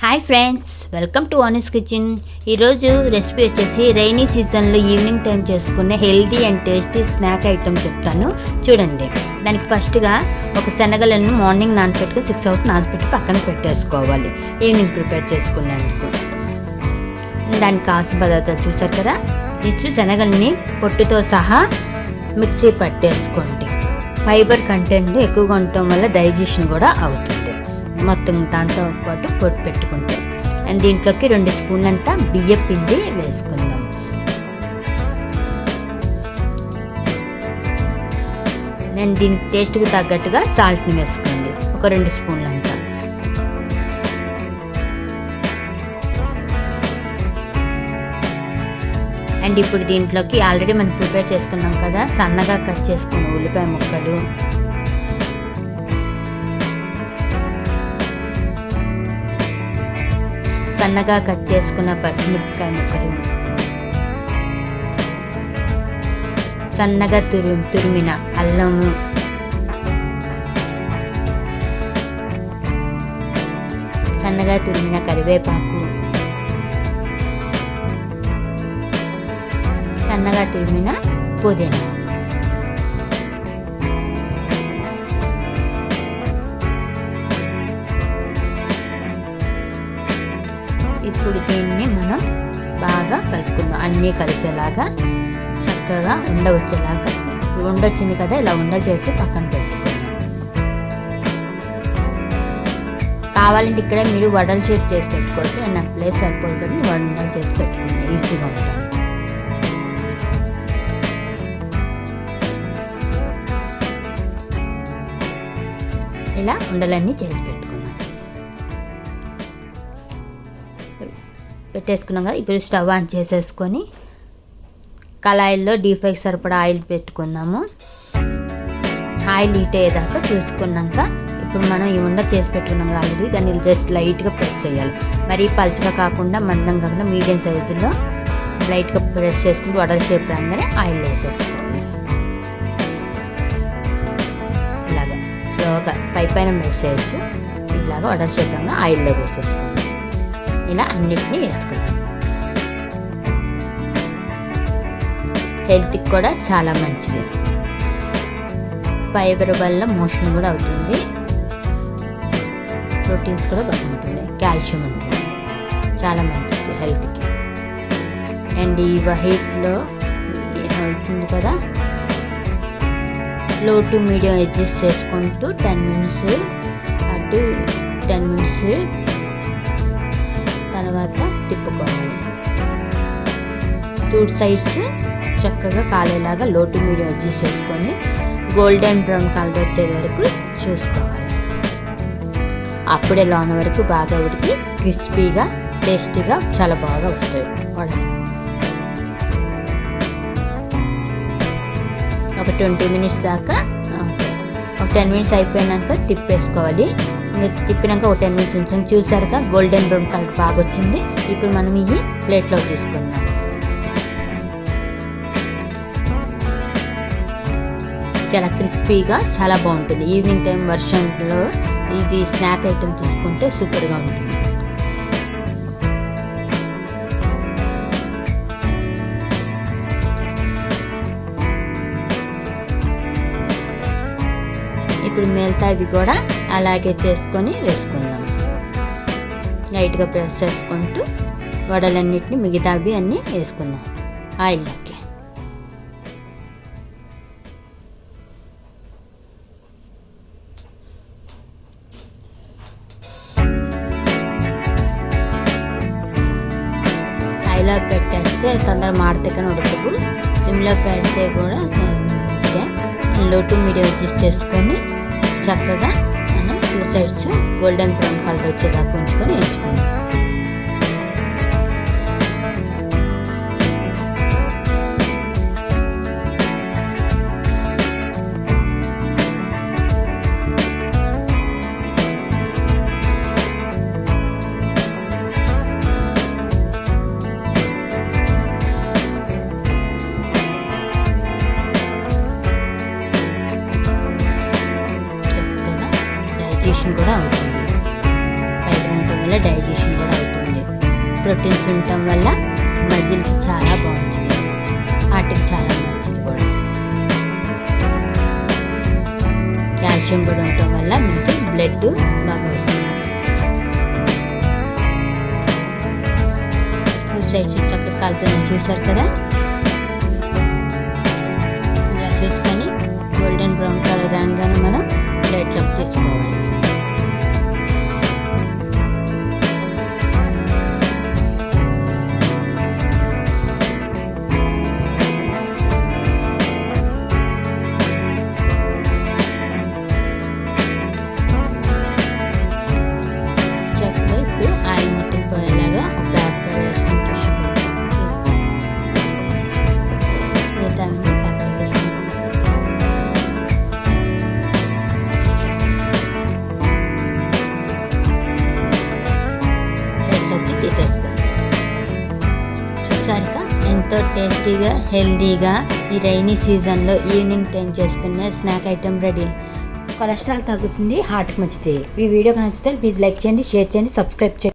Hi friends, welcome to onyx kitchen. ఈరోజు recipe వచ్చేసి rainy సీజన్లో ఈవినింగ్ టైం చేసుకునే healthy and tasty snack item చెప్తాను చూడండి. దానికి ఫస్ట్గా ఒక శనగలను మార్నింగ్ నానబెట్టుకుని 6 hours నానబెట్టి పక్కన పెట్టేసుకోవాలి ఈవినింగ్ ప్రిపేర్ చేసుకునేందుకు. దానికి కావాల్సిన పదార్థాలు చూసారు కదా. ఇది శనగల్ని పొట్టుతో సహా మిక్సీ పట్టేసుకోండి. ఫైబర్ కంటెంట్ ఎక్కువగా ఉండటం వల్ల డైజెషన్ కూడా అవుతుంది. మొత్తం దాంతో పాటు పొట్టు పెట్టుకుంటే అండ్ దీంట్లోకి 2 స్పూన్లు అంతా బియ్యం పిండి వేసుకుందాం. నేను దీనికి టేస్ట్కి తగ్గట్టుగా సాల్ట్ని వేసుకోండి, ఒక 2 స్పూన్లు అంతా. అండ్ ఇప్పుడు దీంట్లోకి ఆల్రెడీ మనం ప్రిపేర్ చేసుకున్నాం కదా, సన్నగా కట్ చేసుకున్న ఉల్లిపాయ ముక్కలు, సన్నగా కట్ చేసుకున్న పచ్చిమిరపకాయ ముక్కలు, సన్నగా తురిమిన అల్లము, సన్నగా తురిమిన కరివేపాకు, సన్నగా తురిమిన పుదీనా, ఇప్పుడు దీన్ని మనం బాగా కలుపుకుందాం. అన్నీ కలిసేలాగా చక్కగా ఉండవచ్చేలాగా. ఉండొచ్చింది కదా, ఇలా ఉండ చేసి పక్కన పెట్టుకుందాం. కావాలంటే ఇక్కడ మీరు వడలు షేప్ చేసి పెట్టుకోవచ్చు. నేను నాకు ప్లేస్ సరిపోదు కదా, వడలు చేసి పెట్టుకున్నాను ఈజీగా ఉంటాను. ఇలా ఉండలన్నీ చేసి పెట్టేసుకున్నాం కదా. ఇప్పుడు స్టవ్ ఆన్ చేసేసుకొని కళాయిల్లో డీప్ ఫ్రైకి సరిపడా ఆయిల్ పెట్టుకుందాము. ఆయిల్ హీట్ అయ్యేదాకా చూసుకున్నాక ఇప్పుడు మనం ఈ ఉండ చేసి పెట్టుకున్నాం ఆల్రెడీ, దాన్ని జస్ట్ లైట్గా ప్రెస్ చేయాలి. మరీ పలుచగా కాకుండా మందం కాకుండా మీడియం సైజులో లైట్గా ప్రెస్ చేసుకుంటూ వడల షేప్ రాగానే ఆయిల్ వేసేసుకోవాలి. ఇలాగా స్లోగా పైన ప్రెస్ చేయొచ్చు. ఇలాగా వడల షేప్ రాగానే ఆయిల్లో వేసేసుకోవాలి. ఇలా అన్నిటినీ వేసుకుందాం. హెల్త్కి కూడా చాలా మంచిది. ఫైబర్ వల్ల మోషన్ కూడా అవుతుంది, ప్రోటీన్స్ కూడా బాగుంటుంది, కాల్షియం ఉంటుంది, చాలా మంచిది హెల్త్కి. అండ్ ఈ హీట్లో అవుతుంది కదా, లో టు మీడియం అడ్జస్ట్ చేసుకుంటూ 10 minutes అటు 10 minutes తర్వాత తిప్పుకోవాలి. 2 sides చక్కగా కాలేలాగా లో టు మీడియం అడ్జస్ట్ చేసుకొని గోల్డెన్ బ్రౌన్ కలర్ వచ్చే వరకు చూసుకోవాలి. అప్పుడే లోన వరకు బాగా ఉడికి క్రిస్పీగా టేస్టీగా చాలా బాగా వస్తాయి వడలు. ఒక 20 minutes దాకా, ఒక 10 minutes అయిపోయినాక తిప్పేసుకోవాలి. తిప్పినాక ఒక 10 minutes ఉంచాం. చూసారుగా గోల్డెన్ బ్రౌన్ కలర్ బాగా వచ్చింది. ఇప్పుడు మనం ఈ ప్లేట్లో తీసుకుందాం. చాలా క్రిస్పీగా చాలా బాగుంటుంది. ఈవినింగ్ టైం వర్షంలో ఇది స్నాక్ ఐటమ్ తీసుకుంటే సూపర్గా ఉంటుంది. ఇప్పుడు మిగతావి కూడా అలాగే చేసుకొని వేసుకుందాం. లైట్గా ప్రెస్ చేసుకుంటూ వడలన్నిటిని మిగతావి అన్నీ వేసుకుందాం ఆయిల్లోకి. ఆయిల్లో పెట్టేస్తే తొందరగా మాడితే కానీ ఉడకదు. సిమ్లో పెడితే కూడా మంచిదే. లో టు మీడియం అడ్జస్ట్ చేసుకొని చక్కగా మనం 2 sides గోల్డెన్ బ్రౌన్ కలర్ వచ్చేదాకా ఉంచుకొని వేయించుకుందాం. డైజెషన్ కూడా అవుతుంది. ఫైబర్ ఉండటం వల్ల డైజెషన్ ప్రోటీన్స్ ఉండటం వల్ల మజిల్కి చాలా బాగుంటుంది, హార్ట్కి చాలా మంచిది కూడా. కాల్షియం కూడా ఉండటం వల్ల మనకి బ్లడ్ బాగా వస్తుంది. టూ సైడ్స్ చక్కగా కాలుతుంది చూసారు కదా. ఇలా చూసుకొని గోల్డెన్ బ్రౌన్ కలర్ రాగానే మనం ప్లేట్లోకి తీసుకోవాలి. చూసారుగా ఎంతో టేస్టీగా హెల్దీగా ఈ రైనీ సీజన్లో ఈవినింగ్ టైం చేసుకునే స్నాక్ ఐటెం రెడీ. కొలెస్ట్రాల్ తగ్గుతుంది, హార్ట్కి మంచిది. ఈ వీడియోకి నచ్చితే ప్లీజ్ లైక్ చేయండి, షేర్ చేయండి, సబ్స్క్రైబ్ చేయండి.